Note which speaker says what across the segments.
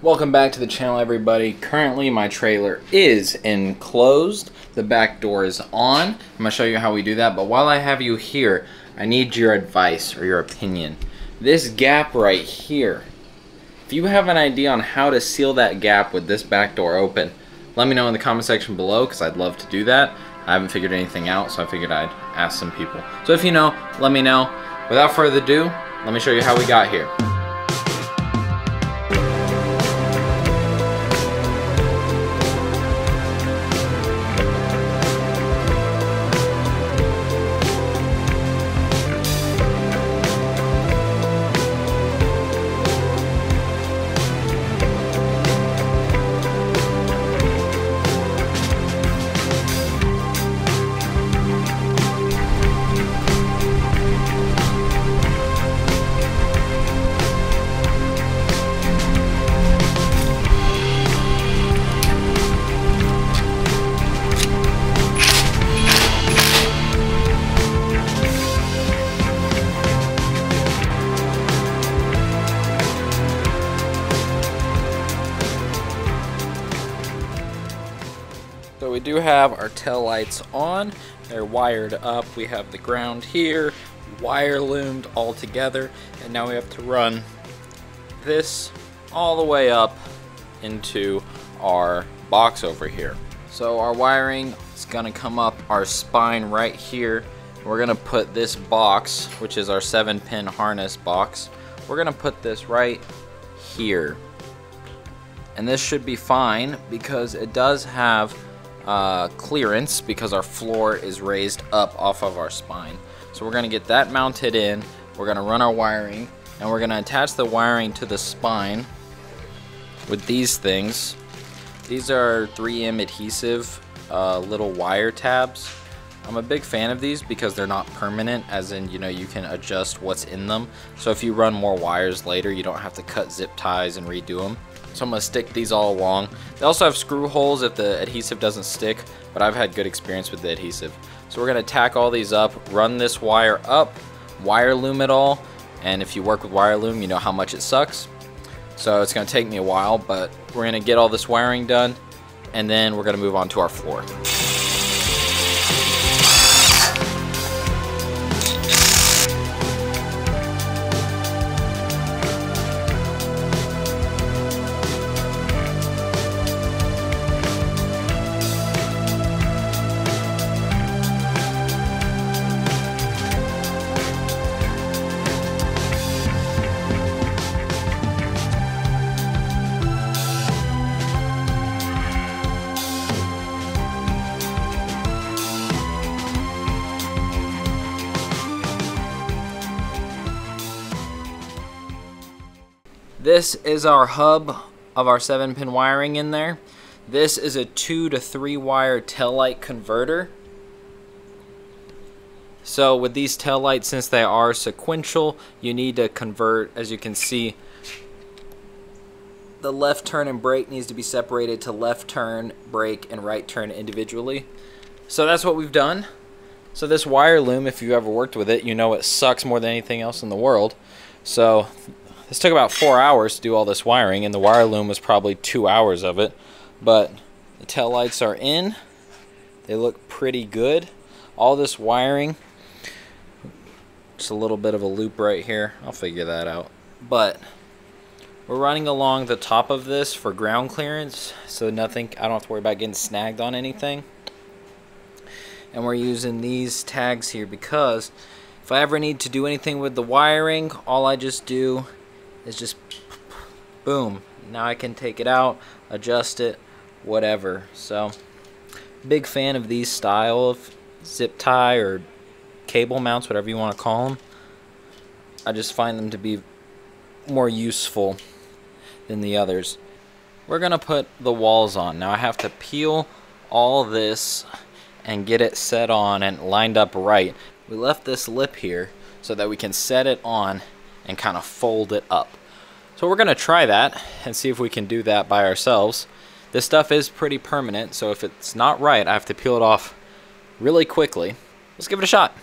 Speaker 1: Welcome back to the channel, everybody. Currently my trailer is enclosed. The back door is on. I'm going to show you how we do that, but while I have you here, I need your advice or your opinion. This gap right here, if you have an idea on how to seal that gap with this back door open, let me know in the comment section below, because I'd love to do that. I haven't figured anything out, so I figured I'd ask some people. So if you know, let me know. Without further ado, let me show you how we got here. So we do have our tail lights on. They're wired up. We have the ground here, wire loomed all together, and now we have to run this all the way up into our box over here. So our wiring is gonna come up our spine right here. We're gonna put this box, which is our 7-pin harness box, we're gonna put this right here. And this should be fine because it does have clearance because our floor is raised up off of our spine. So we're going to get that mounted in, we're going to run our wiring, and we're going to attach the wiring to the spine with these things. These are 3M adhesive little wire tabs. I'm a big fan of these because they're not permanent, as in, you know, you can adjust what's in them. So if you run more wires later, you don't have to cut zip ties and redo them. So I'm going to stick these all along. They also have screw holes if the adhesive doesn't stick, but I've had good experience with the adhesive. So we're going to tack all these up, run this wire up, wire loom it all, and if you work with wire loom, you know how much it sucks. So it's going to take me a while, but we're going to get all this wiring done, and then we're going to move on to our floor. This is our hub of our 7-pin wiring in there. This is a 2 to 3 wire tail light converter. So with these tail lights, since they are sequential, you need to convert, as you can see, the left turn and brake needs to be separated to left turn, brake, and right turn individually. So that's what we've done. So this wire loom, if you've ever worked with it, you know it sucks more than anything else in the world. So this took about 4 hours to do all this wiring, and the wire loom was probably 2 hours of it. But the tail lights are in. They look pretty good. All this wiring, just a little bit of a loop right here. I'll figure that out. But we're running along the top of this for ground clearance, so I don't have to worry about getting snagged on anything. And we're using these tags here because if I ever need to do anything with the wiring, all I just do is just boom. Now I can take it out, adjust it, whatever. So big fan of these style of zip tie or cable mounts, whatever you want to call them. I just find them to be more useful than the others. We're gonna put the walls on. Now I have to peel all this and get it set on and lined up right. We left this lip here so that we can set it on and kind of fold it up. So we're gonna try that and see if we can do that by ourselves. This stuff is pretty permanent, so if it's not right, I have to peel it off really quickly. Let's give it a shot.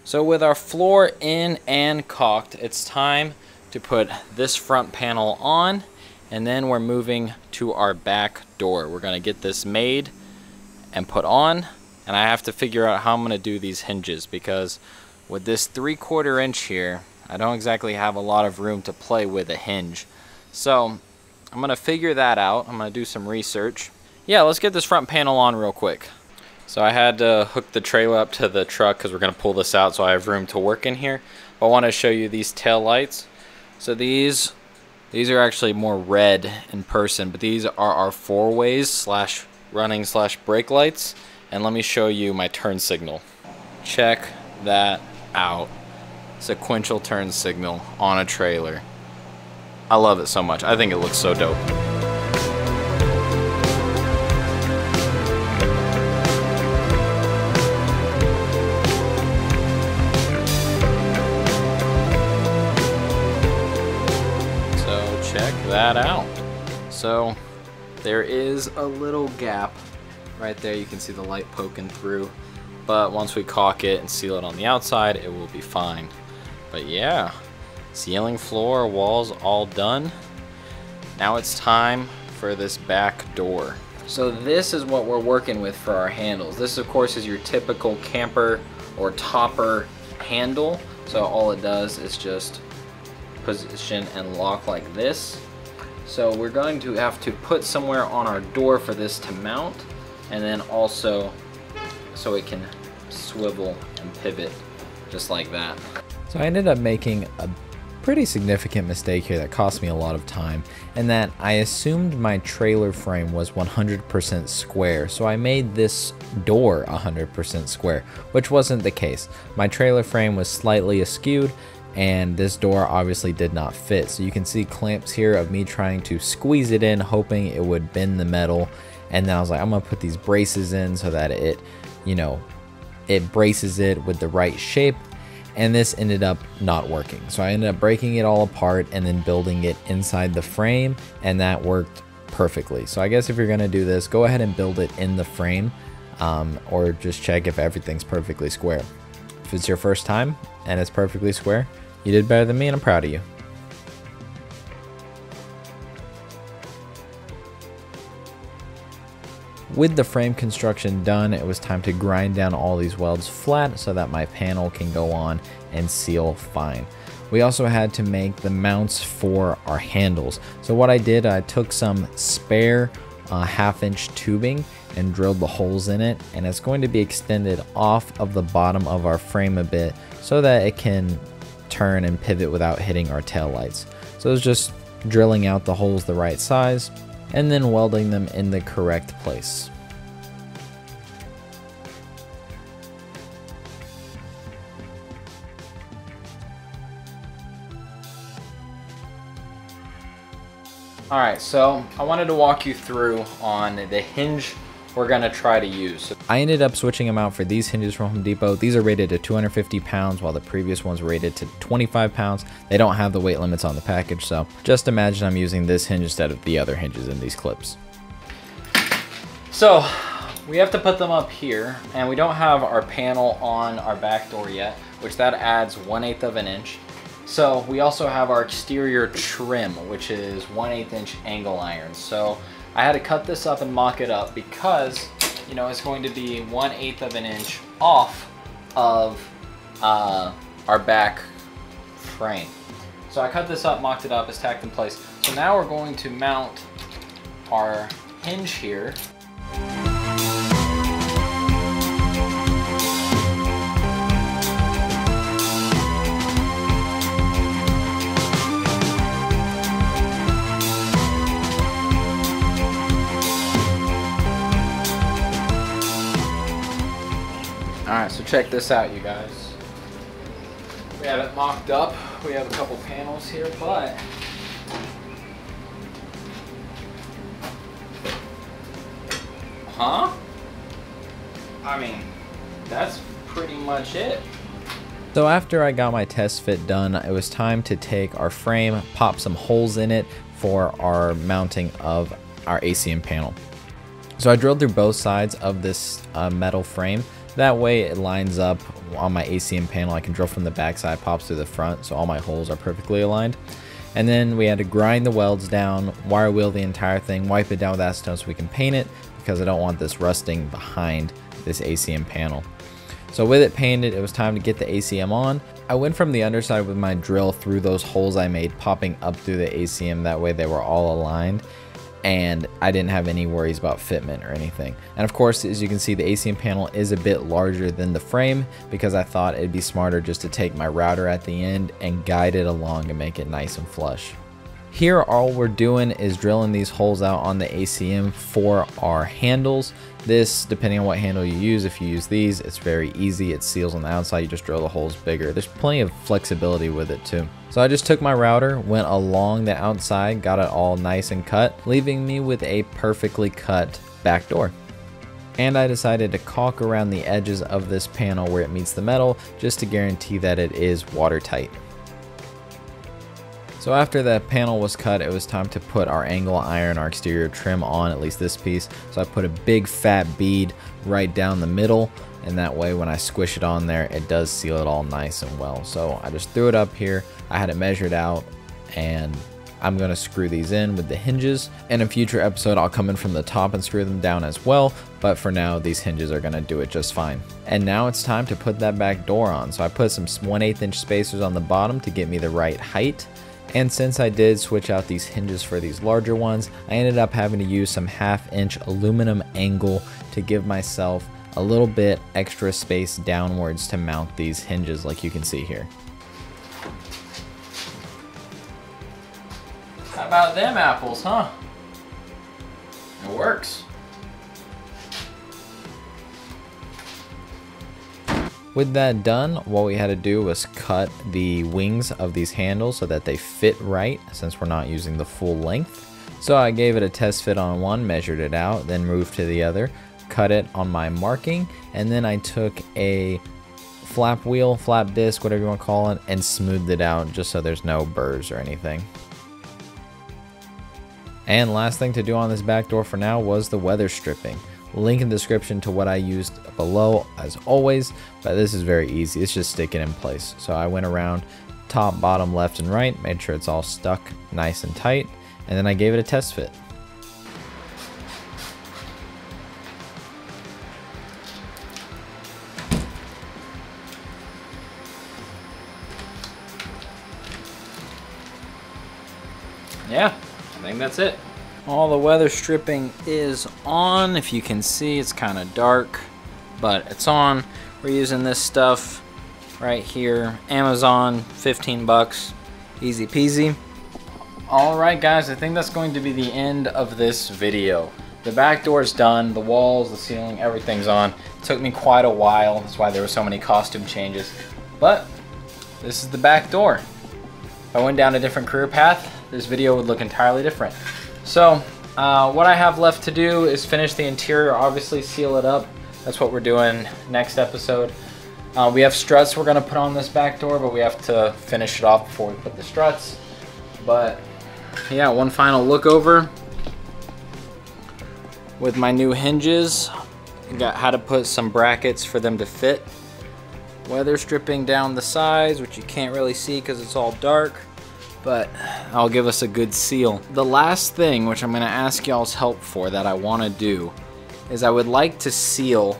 Speaker 1: So with our floor in and caulked, it's time to put this front panel on, and then we're moving to our back door. We're gonna get this made and put on, and I have to figure out how I'm gonna do these hinges, because with this 3/4 inch here, I don't exactly have a lot of room to play with a hinge. So I'm gonna figure that out. I'm gonna do some research. Yeah, let's get this front panel on real quick. So I had to hook the trailer up to the truck because we're gonna pull this out so I have room to work in here. But I wanna show you these tail lights. So these are actually more red in person, but these are our 4-ways slash running slash brake lights. And let me show you my turn signal. Check that out. Sequential turn signal on a trailer. I love it so much. I think it looks so dope. So check that out. So there is a little gap right there. You can see the light poking through. But once we caulk it and seal it on the outside, it will be fine. But yeah, ceiling, floor, walls all done. Now it's time for this back door. So this is what we're working with for our handles. This of course is your typical camper or topper handle. So all it does is just position and lock like this. So we're going to have to put somewhere on our door for this to mount, and then also so it can swivel and pivot just like that.
Speaker 2: So I ended up making a pretty significant mistake here that cost me a lot of time, and that I assumed my trailer frame was 100% square, so I made this door 100% square, which wasn't the case. My trailer frame was slightly askewed, and this door obviously did not fit. So you can see clamps here of me trying to squeeze it in, hoping it would bend the metal. And then I was like, I'm gonna put these braces in so that it, it braces it with the right shape. And this ended up not working. So I ended up breaking it all apart and then building it inside the frame, and that worked perfectly. So I guess if you're gonna do this, go ahead and build it in the frame, or just check if everything's perfectly square. If it's your first time and it's perfectly square, you did better than me, and I'm proud of you. With the frame construction done, it was time to grind down all these welds flat so that my panel can go on and seal fine. We also had to make the mounts for our handles. So what I did, I took some spare 1/2-inch tubing and drilled the holes in it, and it's going to be extended off of the bottom of our frame a bit so that it can turn and pivot without hitting our tail lights. So it's just drilling out the holes the right size and then welding them in the correct place.
Speaker 1: Alright, so I wanted to walk you through on the hinge we're gonna try to use.
Speaker 2: I ended up switching them out for these hinges from Home Depot. These are rated to 250 pounds while the previous ones were rated to 25 pounds. They don't have the weight limits on the package, so just imagine I'm using this hinge instead of the other hinges in these clips.
Speaker 1: So we have to put them up here, and we don't have our panel on our back door yet, which that adds 1/8 of an inch. So we also have our exterior trim, which is 1/8 inch angle iron. So I had to cut this up and mock it up because, it's going to be 1/8 of an inch off of our back frame. So I cut this up, mocked it up, it's tacked in place. So now we're going to mount our hinge here. Alright, so check this out, you guys. We have it mocked up. We have a couple panels here, but I mean, that's pretty much it.
Speaker 2: So after I got my test fit done, it was time to take our frame, pop some holes in it for our mounting of our ACM panel. So I drilled through both sides of this metal frame That way it lines up on my ACM panel. I can drill from the back side, pops through the front, so all my holes are perfectly aligned. And then we had to grind the welds down, wire wheel the entire thing, wipe it down with acetone so we can paint it, because I don't want this rusting behind this ACM panel. So with it painted, it was time to get the ACM on. I went from the underside with my drill through those holes I made, popping up through the ACM. That way they were all aligned, and I didn't have any worries about fitment or anything. And of course, as you can see, the ACM panel is a bit larger than the frame, because I thought it'd be smarter just to take my router at the end and guide it along and make it nice and flush. Here, all we're doing is drilling these holes out on the ACM for our handles. This, depending on what handle you use, if you use these, it's very easy. It seals on the outside, you just drill the holes bigger. There's plenty of flexibility with it too. So I just took my router, went along the outside, got it all nice and cut, leaving me with a perfectly cut back door. And I decided to caulk around the edges of this panel where it meets the metal, just to guarantee that it is watertight. So after that panel was cut, it was time to put our angle iron, our exterior trim on, at least this piece. So I put a big fat bead right down the middle, and that way when I squish it on there, it does seal it all nice and well. So I just threw it up here. I had it measured out, and I'm gonna screw these in with the hinges. In a future episode, I'll come in from the top and screw them down as well, but for now, these hinges are gonna do it just fine. And now it's time to put that back door on. So I put some 1/8 inch spacers on the bottom to get me the right height. And since I did switch out these hinges for these larger ones, I ended up having to use some 1/2 inch aluminum angle to give myself a little bit extra space downwards to mount these hinges like you can see here.
Speaker 1: How about them apples, huh? It works.
Speaker 2: With that done, what we had to do was cut the wings of these handles so that they fit right, since we're not using the full length. So I gave it a test fit on one, measured it out, then moved to the other, cut it on my marking, and then I took a flap wheel, flap disc, whatever you want to call it, and smoothed it out just so there's no burrs or anything. And last thing to do on this back door for now was the weather stripping. Link in the description to what I used below as always, but this is very easy. It's just sticking in place. So I went around top, bottom, left, and right, made sure it's all stuck nice and tight, and then I gave it a test fit.
Speaker 1: Yeah, I think that's it. All the weather stripping is on. If you can see, it's kind of dark, but it's on. We're using this stuff right here. Amazon, 15 bucks, easy peasy. All right, guys, I think that's going to be the end of this video. The back door's done, the walls, the ceiling, everything's on. It took me quite a while. That's why there were so many costume changes. But this is the back door. If I went down a different career path, this video would look entirely different. So what I have left to do is finish the interior, obviously seal it up. That's what we're doing next episode. We have struts we're gonna put on this back door, but we have to finish it off before we put the struts. But yeah, one final look over with my new hinges. Had to put some brackets for them to fit. Weather stripping down the sides, which you can't really see because it's all dark, but I'll give us a good seal. The last thing, which I'm gonna ask y'all's help for, that I wanna do, is I would like to seal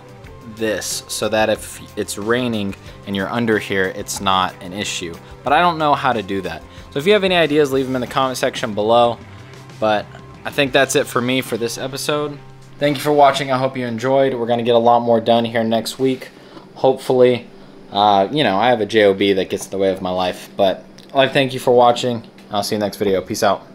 Speaker 1: this so that if it's raining and you're under here, it's not an issue. But I don't know how to do that. So if you have any ideas, leave them in the comment section below. But I think that's it for me for this episode. Thank you for watching. I hope you enjoyed. We're gonna get a lot more done here next week. Hopefully, you know, I have a JOB that gets in the way of my life, but I'd like to thank you for watching. I'll see you next video. Peace out.